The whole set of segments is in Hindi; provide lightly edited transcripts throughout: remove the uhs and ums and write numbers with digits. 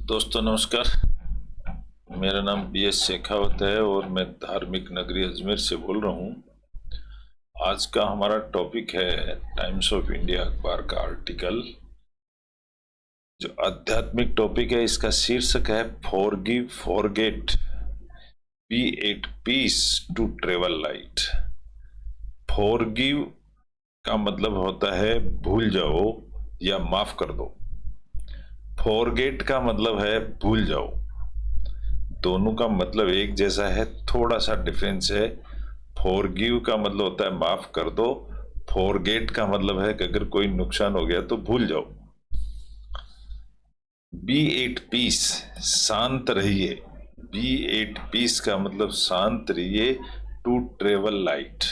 दोस्तों नमस्कार। मेरा नाम BS शेखावत है और मैं धार्मिक नगरी अजमेर से बोल रहा हूँ। आज का हमारा टॉपिक है टाइम्स ऑफ इंडिया अखबार का आर्टिकल। जो आध्यात्मिक टॉपिक है इसका शीर्षक है forgive forget, be at peace to travel light. Forgive का मतलब होता है भूल जाओ या माफ कर दो। फॉरगेट का मतलब है भूल जाओ। दोनों का मतलब एक जैसा है, थोड़ा सा डिफरेंस है। फॉरगिव का मतलब होता है माफ कर दो, फॉरगेट का मतलब है कि अगर कोई नुकसान हो गया तो भूल जाओ। बी एट पीस, शांत रहिए। बी एट पीस का मतलब शांत रहिए। टू ट्रेवल लाइट,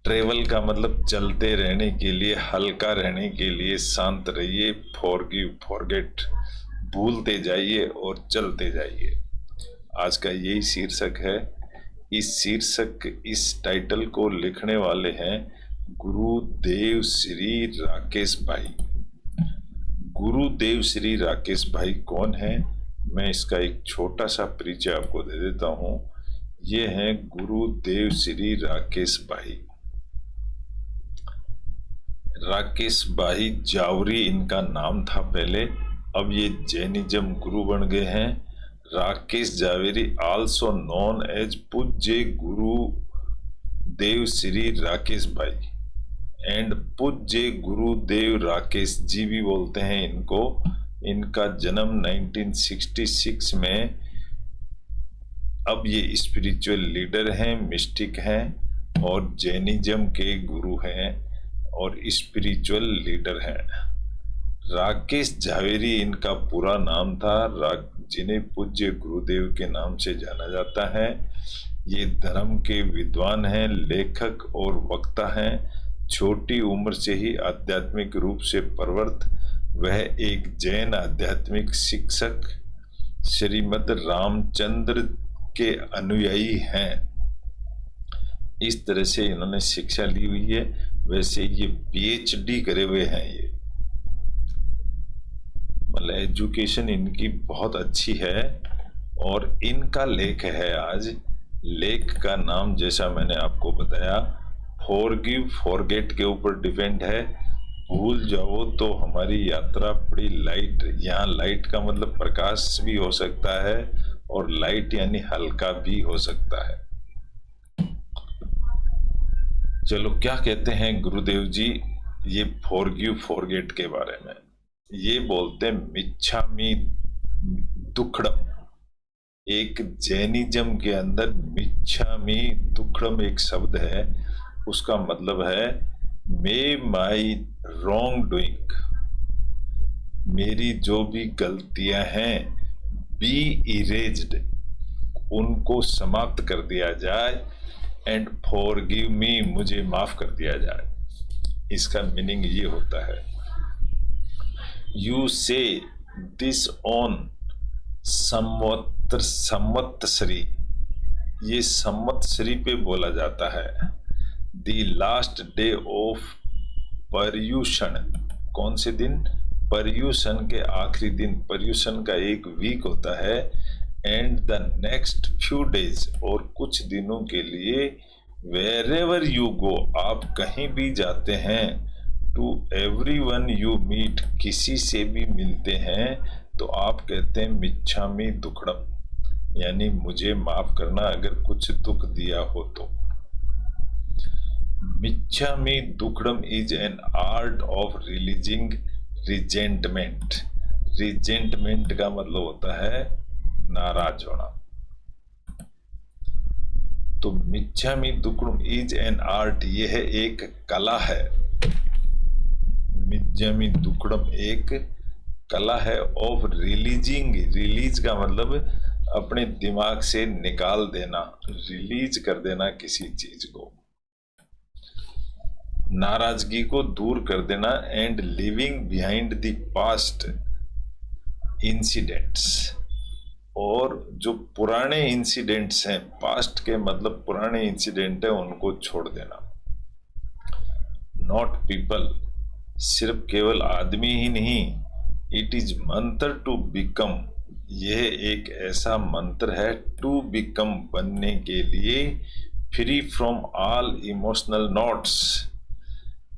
ट्रेवल का मतलब चलते रहने के लिए, हल्का रहने के लिए शांत रहिए। फॉरगिव फॉरगेट, भूलते जाइए और चलते जाइए। आज का यही शीर्षक है। इस टाइटल को लिखने वाले हैं गुरुदेव श्री राकेश भाई। गुरुदेव श्री राकेश भाई कौन है, मैं इसका एक छोटा सा परिचय आपको दे देता हूँ। ये हैं गुरुदेव श्री राकेश भाई। राकेश भाई जावरी इनका नाम था पहले, अब ये जैनिज्म गुरु बन गए हैं। Rakesh Javeri, also known as पूज्य गुरु देव श्री राकेश भाई एंड पूज्य गुरुदेव राकेश जी भी बोलते हैं इनको। इनका जन्म 1966 में। अब ये स्पिरिचुअल लीडर हैं, मिस्टिक हैं और जैनिज्म के गुरु हैं और स्पिरिचुअल लीडर हैं। राकेश झावेरी इनका पूरा नाम था, जिन्हें पूज्य गुरुदेव के नाम से जाना जाता है। ये धर्म के विद्वान हैं, लेखक और वक्ता हैं। छोटी उम्र से ही आध्यात्मिक रूप से प्रवृत्त वह एक जैन आध्यात्मिक शिक्षक श्रीमद रामचंद्र के अनुयायी हैं। इस तरह से इन्होंने शिक्षा ली हुई है। वैसे ये PhD करे हुए हैं। ये मतलब एजुकेशन इनकी बहुत अच्छी है। और इनका लेख है आज, लेख का नाम जैसा मैंने आपको बताया फॉरगिव फॉरगेट के ऊपर डिपेंड है। भूल जाओ तो हमारी यात्रा बड़ी लाइट, यहाँ लाइट का मतलब प्रकाश भी हो सकता है और लाइट यानी हल्का भी हो सकता है। चलो क्या कहते हैं गुरुदेव जी ये फॉरगिव फॉरगेट के बारे में। ये बोलते हैं मिच्छामी दुक्कडम। एक जैनिज्म के अंदर मिच्छामी दुक्कडम एक शब्द है, उसका मतलब है मे माई रॉन्ग डूइंग, मेरी जो भी गलतियां हैं बी इरेज्ड, उनको समाप्त कर दिया जाए। एंड फॉरगिव मी, मुझे माफ कर दिया जाए। इसका मीनिंग ये होता है यू से दिस ऑन संवत्सरी, ये संवत्सरी पे बोला जाता है। The last day of Paryushan, कौन से दिन, पर्यूषण के आखिरी दिन। पर्यूषण का एक वीक होता है। And the next few days, और कुछ दिनों के लिए वेरेवर यू गो, आप कहीं भी जाते हैं। टू एवरीवन यू मीट, किसी से भी मिलते हैं तो आप कहते हैं मिच्छामी दुक्कडम, यानी मुझे माफ करना अगर कुछ दुख दिया हो तो। Micchami Dukkadam is an art of releasing resentment. Resentment का मतलब होता है नाराज होना। तो Micchami Dukkadam is an art, यह है एक कला है। मिच्छामी दुक्कडम एक कला है ऑफ रिलीजिंग, रिलीज का मतलब अपने दिमाग से निकाल देना, रिलीज कर देना किसी चीज को, नाराजगी को दूर कर देना। And living behind the past incidents, और जो पुराने इंसिडेंट्स हैं, पास्ट के मतलब पुराने इंसिडेंट है, उनको छोड़ देना। नॉट पीपल, सिर्फ केवल आदमी ही नहीं, इट इज मंत्र टू बिकम, यह एक ऐसा मंत्र है टू बिकम, बनने के लिए, free from all emotional notes.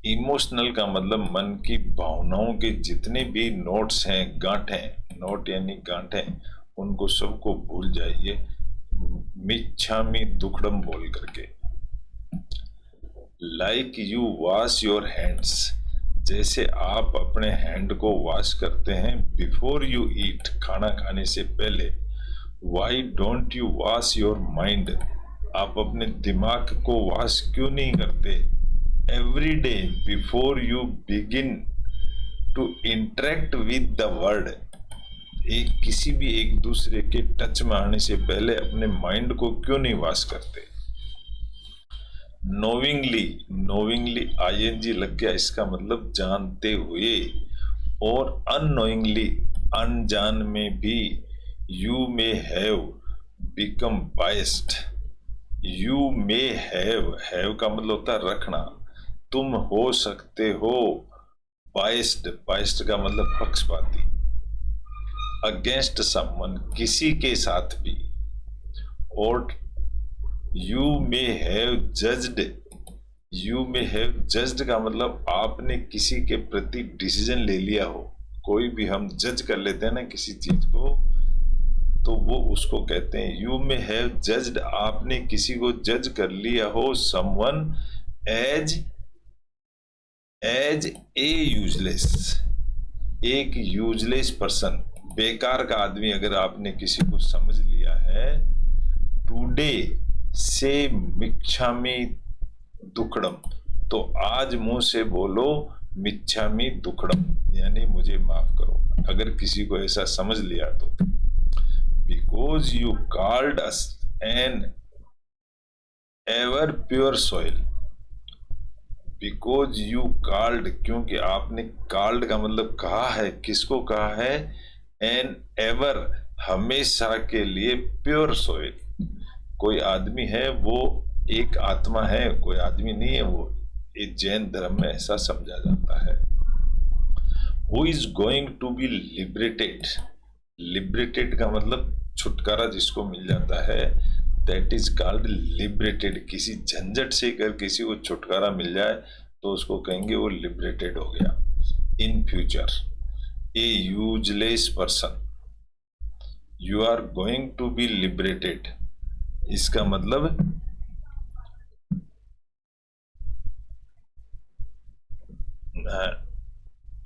Emotional का मतलब मन की भावनाओं के जितने भी नोट्स हैं, गांठें, नोट यानी गांठें, उनको सबको भूल जाइए मिच्छामी दुक्कडम बोल करके। Like you wash your hands, जैसे आप अपने हैंड को वॉश करते हैं बिफोर यू ईट, खाना खाने से पहले। Why don't you wash your mind, आप अपने दिमाग को वॉश क्यों नहीं करते every day before you begin to interact with the world, एक किसी भी एक दूसरे के टच में आने से पहले अपने माइंड को क्यों नहीं वॉश करते। नोविंगली, नोविंगली आईएनजी लग गया, इसका मतलब जानते हुए, और अननोइंगली अनजान में भी। You may have become biased, you may have का मतलब होता है रखना, तुम हो सकते हो बाइस्ड, बाइस्ड का मतलब पक्षपाती, अगेंस्ट समवन, किसी के साथ भी। और you may have judged, you may have judged का मतलब आपने किसी के प्रति डिसीजन ले लिया हो। कोई भी हम जज कर लेते हैं ना किसी चीज को, तो वो उसको कहते हैं यू मे हैव जज्ड, आपने किसी को जज कर लिया हो someone as as a useless, एक यूजलेस पर्सन, बेकार का आदमी अगर आपने किसी को समझ लिया है। टुडे से मिच्छामी दुक्कडम, तो आज मुंह से बोलो मिच्छामी दुक्कडम, यानी मुझे माफ करो, अगर किसी को ऐसा समझ लिया तो। Because you called us an ever pure soil, because you called, क्योंकि आपने कॉल्ड का मतलब कहा है, किसको कहा है, एन एवर, हमेशा के लिए, प्योर सॉइल, कोई आदमी है वो एक आत्मा है, कोई आदमी नहीं है वो, एक जैन धर्म में ऐसा समझा जाता है। Who is going to be liberated, liberated का मतलब छुटकारा जिसको मिल जाता है, दैट इज कॉल्ड लिबरेटेड। किसी झंझट से अगर किसी को छुटकारा मिल जाए तो उसको कहेंगे वो लिबरेटेड हो गया। In future a useless person, you are going to be liberated, इसका मतलब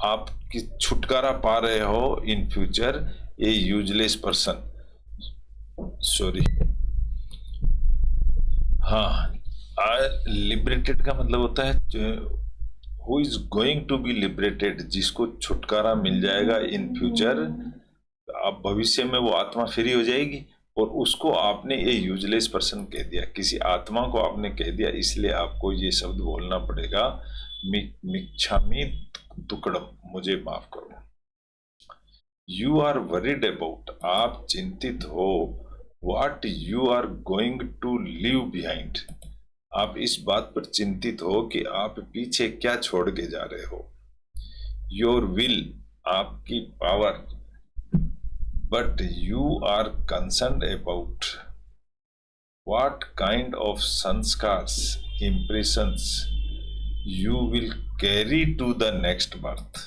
आप की छुटकारा पा रहे हो in future a useless person, sorry, हाँ, लिबरेटेड का मतलब होता है who is going to be liberated, जिसको छुटकारा मिल जाएगा इन फ्यूचर, अब भविष्य में वो आत्मा फ्री हो जाएगी, और उसको आपने ये यूजलेस पर्सन कह दिया, किसी आत्मा को आपने कह दिया, इसलिए आपको ये शब्द बोलना पड़ेगा मिच्छामी दुक्कडम, मुझे माफ करो। यू आर वरीड अबाउट, आप चिंतित हो, what you are going to leave behind, आप इस बात पर चिंतित हो कि आप पीछे क्या छोड़ के जा रहे हो। योर विल, आपकी power, but you are concerned about what kind of sanskars, impressions you will carry to the next birth,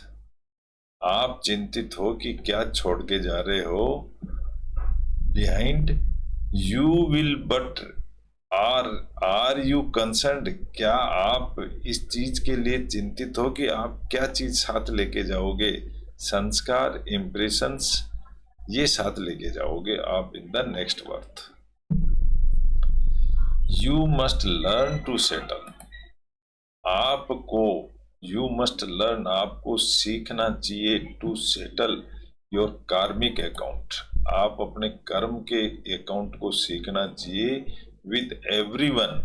आप चिंतित हो कि क्या छोड़ के जा रहे हो behind, you will, but are you concerned, क्या आप इस चीज के लिए चिंतित हो कि आप क्या चीज साथ लेके जाओगे, संस्कार, इम्प्रेशंस, ये साथ लेके जाओगे आप in the next birth. You must learn to settle, आपको, यू मस्ट लर्न, आपको सीखना चाहिए, to settle your karmic account, आप अपने कर्म के अकाउंट को सीखना चाहिए विद एवरीवन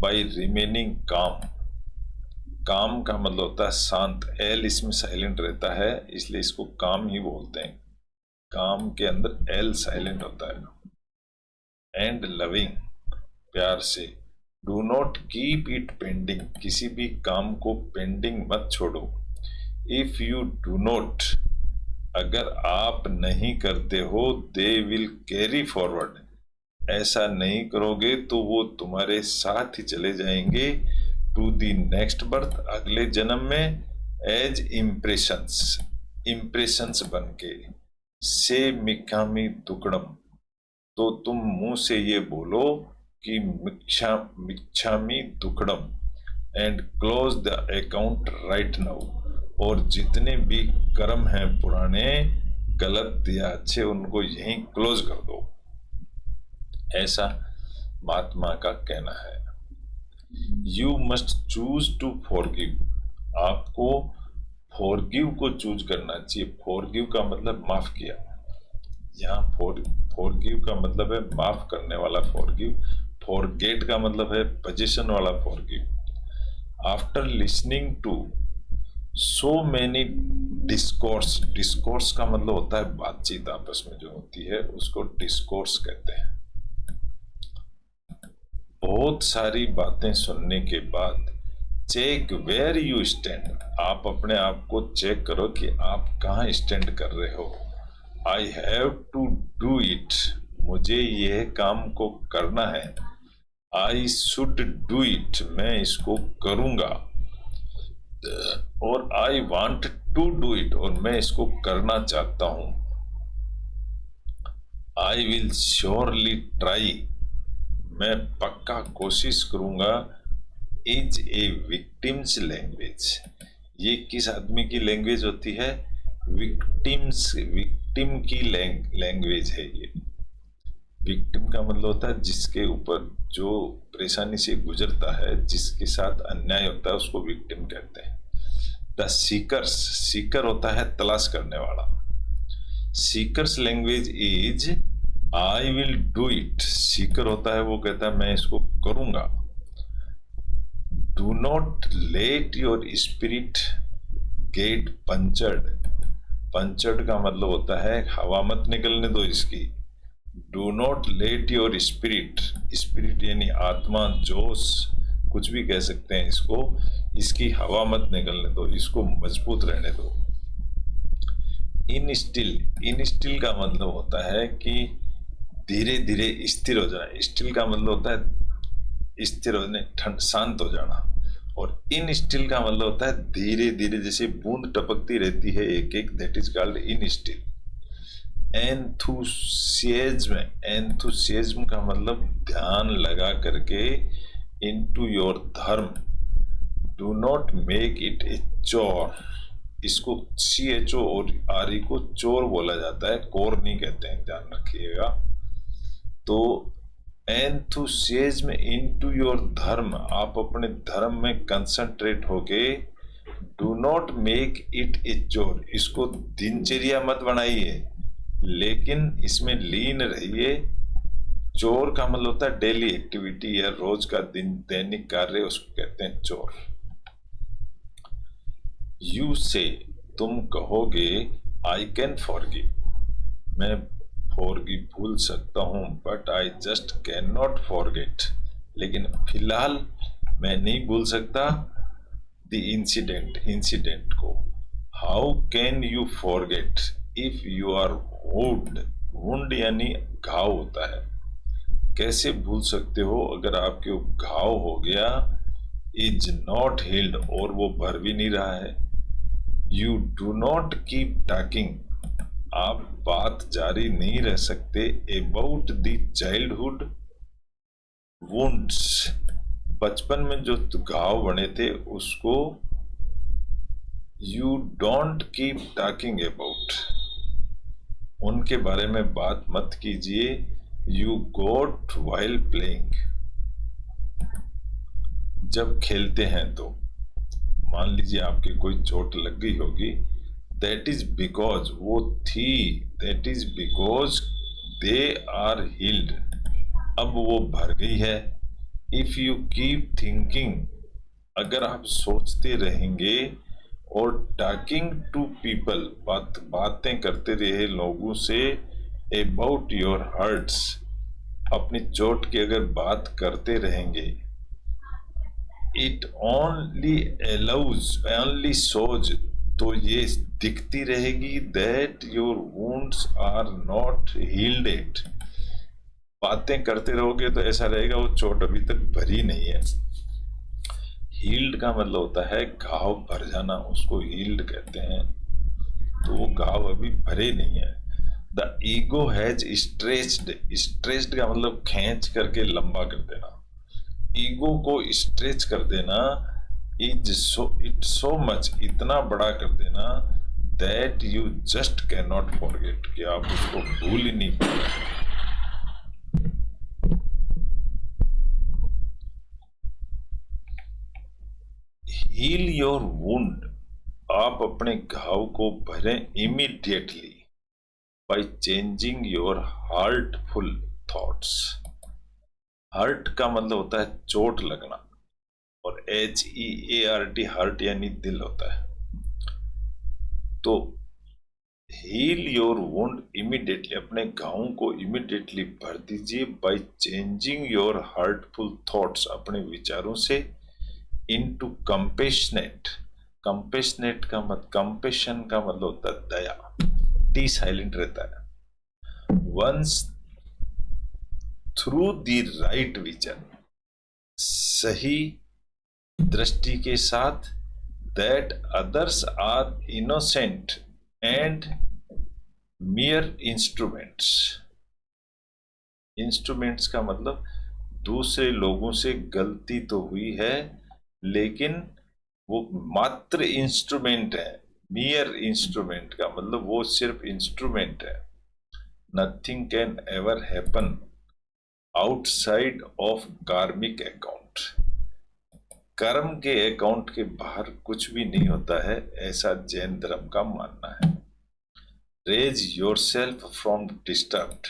बाय रिमेनिंग काम। काम का मतलब होता है शांत, एल इसमें साइलेंट रहता है इसलिए इसको काम ही बोलते हैं, काम के अंदर एल साइलेंट होता है। एंड लविंग, प्यार से। Do not keep it pending, किसी भी काम को पेंडिंग मत छोड़ो। इफ यू डू नॉट, अगर आप नहीं करते हो दे विल कैरी फॉरवर्ड, ऐसा नहीं करोगे तो वो तुम्हारे साथ ही चले जाएंगे टू दी नेक्स्ट बर्थ, अगले जन्म में, एज इम्प्रेशंस, इम्प्रेशंस बन के। से मिकामी दुकड़म, तो तुम मुंह से ये बोलो कि Micchami Dukkadam and close the account right now, और जितने भी कर्म हैं पुराने, गलत या अच्छे, उनको यहीं क्लोज कर दो, ऐसा महात्मा का कहना है। You must choose to forgive, आपको फॉरगिव को चूज करना चाहिए। फॉरगिव का मतलब माफ किया, यहाँ फॉरगिव का मतलब है माफ करने वाला फॉरगिव, फॉरगेट का मतलब है पोजीशन वाला forgive. After listening to so many discourse, discourse का मतलब होता है बातचीत आपस में जो होती है, उसको डिस्कोर्स कहते हैं। बहुत सारी बातें सुनने के बाद चेक वेयर यू स्टैंड, आप अपने आप को चेक करो कि आप कहाँ स्टैंड कर रहे हो। I have to do it, मुझे यह काम को करना है। आई शुड डू इट, मैं इसको करूंगा। और I want to do it, और मैं इसको करना चाहता हूं। आई विल श्योरली ट्राई, मैं पक्का कोशिश करूंगा। इज ए विक्टिम्स लैंग्वेज, ये किस आदमी की लैंग्वेज होती है? विक्टिम की लैंग्वेज है ये। विक्टिम का मतलब होता है जिसके ऊपर जो परेशानी से गुजरता है, जिसके साथ अन्याय होता है, उसको विक्टिम कहते हैं। द सीकर्स, सीकर होता है तलाश करने वाला। Seekers language is I will do it, seeker होता है वो कहता है मैं इसको करूंगा। Do not let your spirit get punctured, punctured का मतलब होता है हवा मत निकलने दो इसकी। Do not let your spirit, spirit यानी आत्मा, जोश, कुछ भी कह सकते हैं इसको, इसकी हवा मत निकलने दो, इसको मजबूत रहने दो। इन स्टिल का मतलब होता है कि धीरे धीरे स्थिर हो जाना। स्टिल का मतलब होता है स्थिर होने, ठंड, शांत हो जाना। और इन स्टिल का मतलब होता है धीरे धीरे, जैसे बूंद टपकती रहती है एक एक, that is called in still. Enthusiasm, enthusiasm का मतलब ध्यान लगा करके, इनटू योर धर्म। डू नॉट मेक इट ए चोर, इसको CHO और RE को चोर बोला जाता है, कोर नहीं कहते हैं, ध्यान रखिएगा। तो एंथुसियाज्म इनटू योर धर्म, आप अपने धर्म में कंसंट्रेट होके, डू नॉट मेक इट ए चोर, इसको दिनचर्या मत बनाइए, लेकिन इसमें लीन रहिए। चोर का मतलब होता है डेली एक्टिविटी या रोज का दैनिक कार्य, उसको कहते हैं चोर। यू से, तुम कहोगे आई कैन फॉरगिव, मैं फॉरगिव भूल सकता हूं, but I just can not forget, लेकिन फिलहाल मैं नहीं भूल सकता द इंसिडेंट को। How can you forget if you are wound, wound यानी घाव होता है, कैसे भूल सकते हो अगर आपके घाव हो गया। इज नॉट हील्ड, और वो भर भी नहीं रहा है। You do not keep talking, आप बात जारी नहीं रह सकते अबाउट द चाइल्डहुड वुंड्स, बचपन में जो घाव बने थे उसको you don't keep talking about, उनके बारे में बात मत कीजिए। यू गोट व्हाइल प्लेइंग, जब खेलते हैं तो मान लीजिए आपके कोई चोट लग गई होगी, दैट इज बिकॉज, वो थी, that is because they are healed, अब वो भर गई है। इफ यू कीप थिंकिंग, अगर आप सोचते रहेंगे और टॉकिंग टू पीपल, बातें करते रहे लोगों से, अबाउट योर हर्ट्स, अपनी चोट की अगर बात करते रहेंगे, it only allows, only shows, तो ये दिखती रहेगी that your wounds are not healed it. बातें करते रहोगे तो ऐसा रहेगा वो चोट अभी तक भरी नहीं है। हील्ड का मतलब होता है घाव भर जाना, उसको हील्ड कहते हैं। तो वो घाव अभी भरे नहीं है। The ego has stretched, stretched का मतलब खींच करके लंबा कर देना। ईगो को स्ट्रेच कर देना is so it so much, इतना बड़ा कर देना that you just can not forget, कि आप उसको भूल ही नहीं पाए। हील योर वुंड, आप अपने घाव को भरें immediately by changing your heartful thoughts. Hurt का मतलब होता है चोट लगना, और HEART हर्ट यानी दिल होता है। तो हील योर वुंड इमीडिएटली, अपने घावों को इमीडिएटली भर दीजिए bye changing your heartful thoughts, अपने विचारों से, इनटू कंपेशनेट। कंपेशनेट का मतलब, कंपेशन का मतलब होता है दया, टी साइलेंट रहता है। Once through the right vision, सही दृष्टि के साथ, that others are innocent and mere instruments. Instruments का मतलब दूसरे लोगों से गलती तो हुई है लेकिन वो मात्र इंस्ट्रूमेंट है। मियर इंस्ट्रूमेंट का मतलब वो सिर्फ इंस्ट्रूमेंट है। Nothing can ever happen outside of कार्मिक अकाउंट, कर्म के अकाउंट के बाहर कुछ भी नहीं होता है, ऐसा जैन धर्म का मानना है। Raise yourself from disturbed,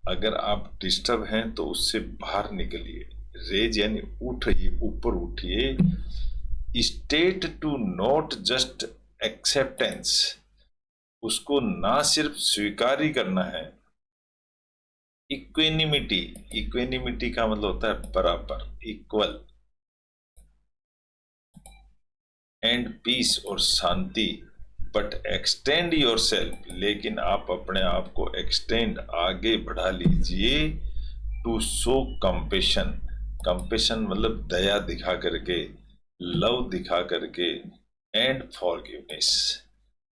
अगर आप डिस्टर्ब हैं तो उससे बाहर निकलिए। रेज यानी उठिए, ऊपर उठिए। State to not just acceptance, उसको ना सिर्फ स्वीकार ही करना है। इक्वेनिमिटी, इक्वेनिमिटी का मतलब होता है बराबर, इक्वल। एंड पीस और शांति, बट एक्सटेंड योर सेल्फ, लेकिन आप अपने आप को एक्सटेंड, आगे बढ़ा लीजिए। टू शो कंपेशन, कंपेशन मतलब दया दिखा करके, लव दिखा करके, एंड फॉरगिवनेस,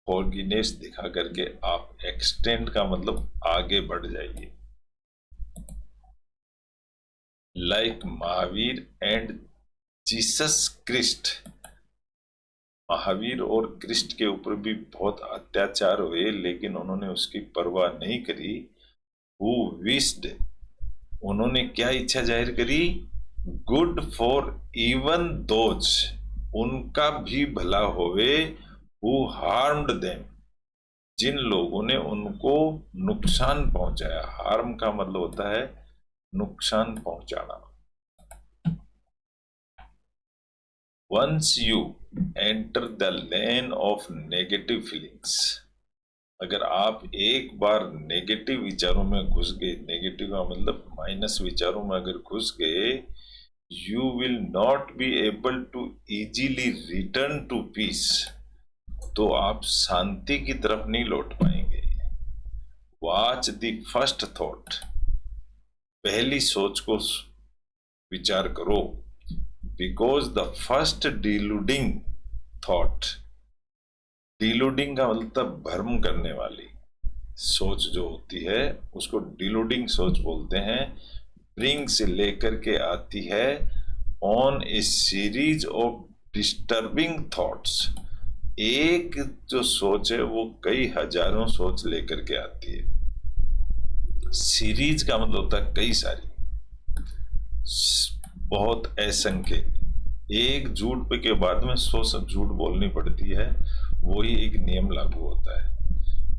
फॉरगिवनेस दिखा करके आप एक्सटेंड का मतलब आगे बढ़ जाइए। Like Mahavir and Jesus Christ, Mahavir और कृष्ण के ऊपर भी बहुत अत्याचार हुए लेकिन उन्होंने उसकी परवाह नहीं करी। हु विश्ड, उन्होंने क्या इच्छा जाहिर करी, गुड फॉर इवन दोज, उनका भी भला होवे, हु हार्म्ड देम, जिन लोगों ने उनको नुकसान पहुंचाया। हार्म का मतलब होता है नुकसान पहुंचाना। Once you enter the lane of negative feelings, अगर आप एक बार नेगेटिव विचारों में घुस गए, नेगेटिव का मतलब माइनस विचारों में अगर घुस गए, you will not be able to easily return to peace, तो आप शांति की तरफ नहीं लौट पाएंगे। वॉच द फर्स्ट थॉट, पहली सोच को विचार करो। बिकॉज द फर्स्ट डिलूडिंग थॉट, डिलूडिंग का मतलब भ्रम करने वाली सोच जो होती है उसको डिलूडिंग सोच बोलते हैं। ब्रिंग से लेकर के आती है on A series of disturbing thoughts, एक जो सोच है वो कई हजारों सोच लेकर के आती है। सीरीज का मतलब होता है कई सारी, बहुत असंख्य, एक झूठ पे के बाद में 100 सब झूठ बोलनी पड़ती है, वही एक नियम लागू होता है।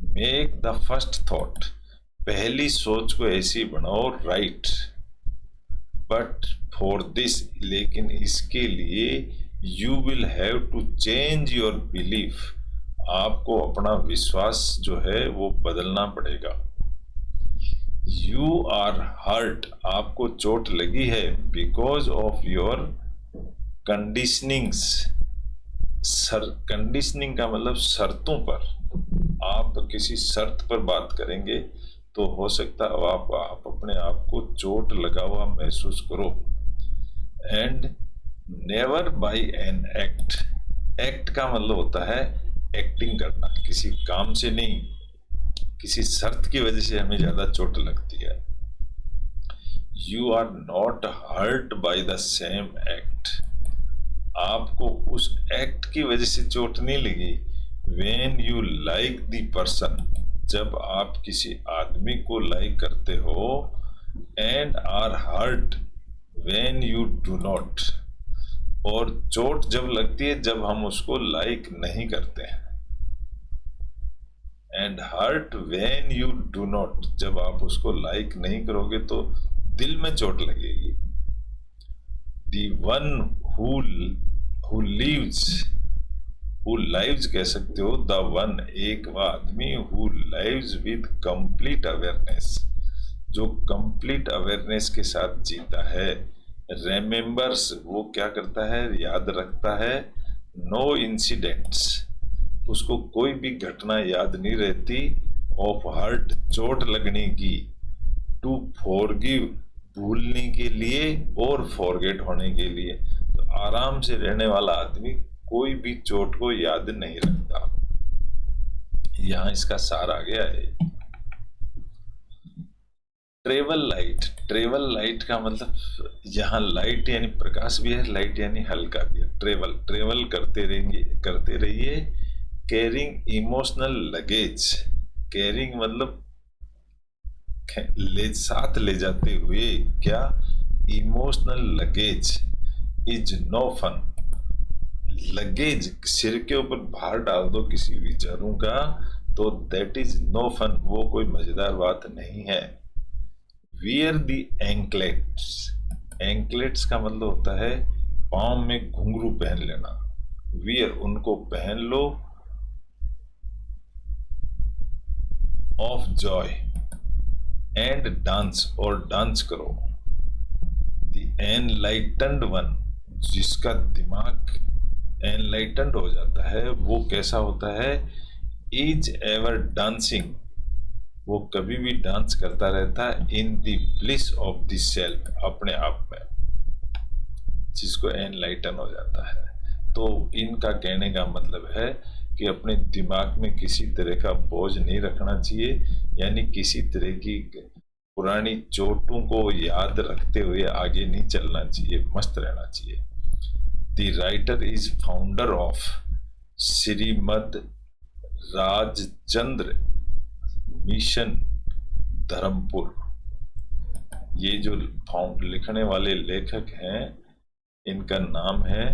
मेक द फर्स्ट थॉट, पहली सोच को ऐसी बनाओ, राइट। बट फॉर दिस, लेकिन इसके लिए you will have to change your belief, आपको अपना विश्वास जो है वो बदलना पड़ेगा। यू आर हर्ट, आपको चोट लगी है, because of your conditionings, sir conditioning का मतलब शर्तों पर, आप किसी शर्त पर बात करेंगे तो हो सकता है आप अपने आप को चोट लगा हुआ महसूस करो। And never by an act, act का मतलब होता है एक्टिंग करना, किसी काम से नहीं, किसी शर्त की वजह से हमें ज्यादा चोट लगती है। You are not hurt by the same act, आपको उस एक्ट की वजह से चोट नहीं लगी। When you like the person, जब आप किसी आदमी को लाइक करते हो। And are hurt when you do not, और चोट जब लगती है जब हम उसको लाइक नहीं करते हैं। And hurt when you do not, जब आप उसको लाइक नहीं करोगे तो दिल में चोट लगेगी। The one who lives, who lives कह सकते हो, द वन एक वह आदमी, who lives with complete awareness, जो कंप्लीट अवेयरनेस के साथ जीता है। रिमेंबर्स, वो क्या करता है, याद रखता है। नो इंसिडेंट्स, उसको कोई भी घटना याद नहीं रहती। ऑफ हर्ट, चोट लगने की। टू फॉरगिव, भूलने के लिए, और फॉरगेट होने के लिए। तो आराम से रहने वाला आदमी कोई भी चोट को याद नहीं रखता। यहां इसका सार आ गया है। ट्रेवल लाइट, ट्रेवल लाइट का मतलब यहाँ लाइट यानी प्रकाश भी है, लाइट यानी हल्का भी है। ट्रेवल, ट्रेवल करते रहेंगे, करते रहिए। कैरिंग इमोशनल लगेज, कैरिंग मतलब साथ ले जाते हुए, क्या, emotional luggage is no fun. Luggage, सिर के ऊपर भार डाल दो किसी विचारों का तो दैट इज नो फन, वो कोई मजेदार बात नहीं है। वियर दी एंकलेट्स, एंकलेट्स का मतलब होता है पांव में घुंघरू पहन लेना। वियर, उनको पहन लो। ऑफ जॉय, एंड डांस, और डांस करो। द एनलाइटन्ड वन, जिसका दिमाग एनलाइटन्ड हो जाता है, वो कैसा होता है, इज एवर डांसिंग, वो कभी भी डांस करता रहता है। In the bliss of the self, अपने आप में, जिसको एनलाइटन हो जाता है। तो इनका कहने का मतलब है कि अपने दिमाग में किसी तरह का बोझ नहीं रखना चाहिए, यानी किसी तरह की पुरानी चोटों को याद रखते हुए आगे नहीं चलना चाहिए, मस्त रहना चाहिए। The writer is founder of Shrimad Rajchandra mission Dharampur. ये जो लिखने वाले लेखक हैं, इनका नाम है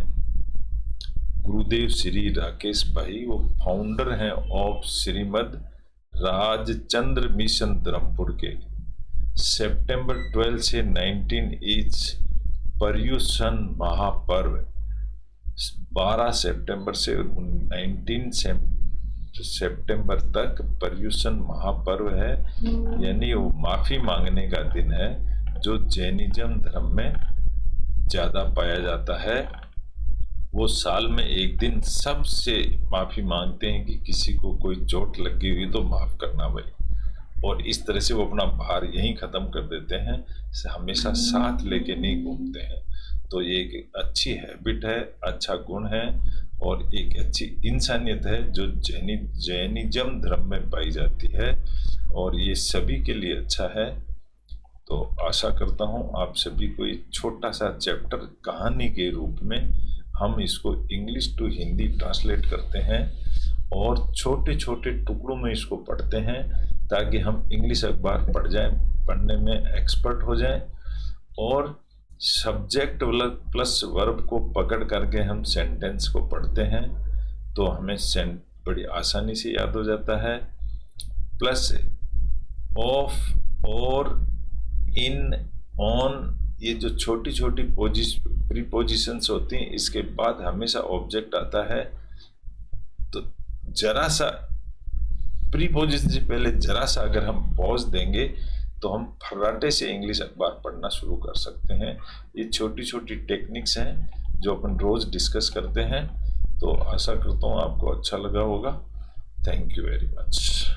गुरुदेव श्री राकेश भाई, वो फाउंडर हैं ऑफ श्रीमद राजचंद्र मिशन धर्मपुर के। सितंबर 12 से 19 इज पर्युषण महापर्व, 12 सितंबर से 19 सितंबर तक पर्युषण महापर्व है, यानी वो माफी मांगने का दिन है, जो जैनिज्म धर्म में ज्यादा पाया जाता है। वो साल में एक दिन सबसे माफी मांगते हैं कि किसी को कोई चोट लगी हुई तो माफ करना भाई, और इस तरह से वो अपना भार यहीं खत्म कर देते हैं, हमेशा साथ लेके नहीं घूमते हैं। तो ये एक अच्छी हैबिट है, अच्छा गुण है, और एक अच्छी इंसानियत है जो जैनिज्म धर्म में पाई जाती है, और ये सभी के लिए अच्छा है। तो आशा करता हूँ आप सभी को एक छोटा सा चैप्टर कहानी के रूप में हम इसको इंग्लिश टू हिंदी ट्रांसलेट करते हैं, और छोटे छोटे टुकड़ों में इसको पढ़ते हैं, ताकि हम इंग्लिश अखबार पढ़ जाएं, पढ़ने में एक्सपर्ट हो जाएं, और सब्जेक्ट प्लस वर्ब को पकड़ करके हम सेंटेंस को पढ़ते हैं तो हमें बड़ी आसानी से याद हो जाता है। प्लस ऑफ, और, इन, ऑन, ये जो छोटी छोटी प्रीपोजिशंस होती हैं, इसके बाद हमेशा ऑब्जेक्ट आता है। तो जरा सा प्रीपोजिशन से पहले जरा सा अगर हम पॉज देंगे तो हम फर्राटे से इंग्लिश अखबार पढ़ना शुरू कर सकते हैं। ये छोटी छोटी टेक्निक्स हैं जो अपन रोज डिस्कस करते हैं। तो आशा करता हूँ आपको अच्छा लगा होगा। Thank you very much.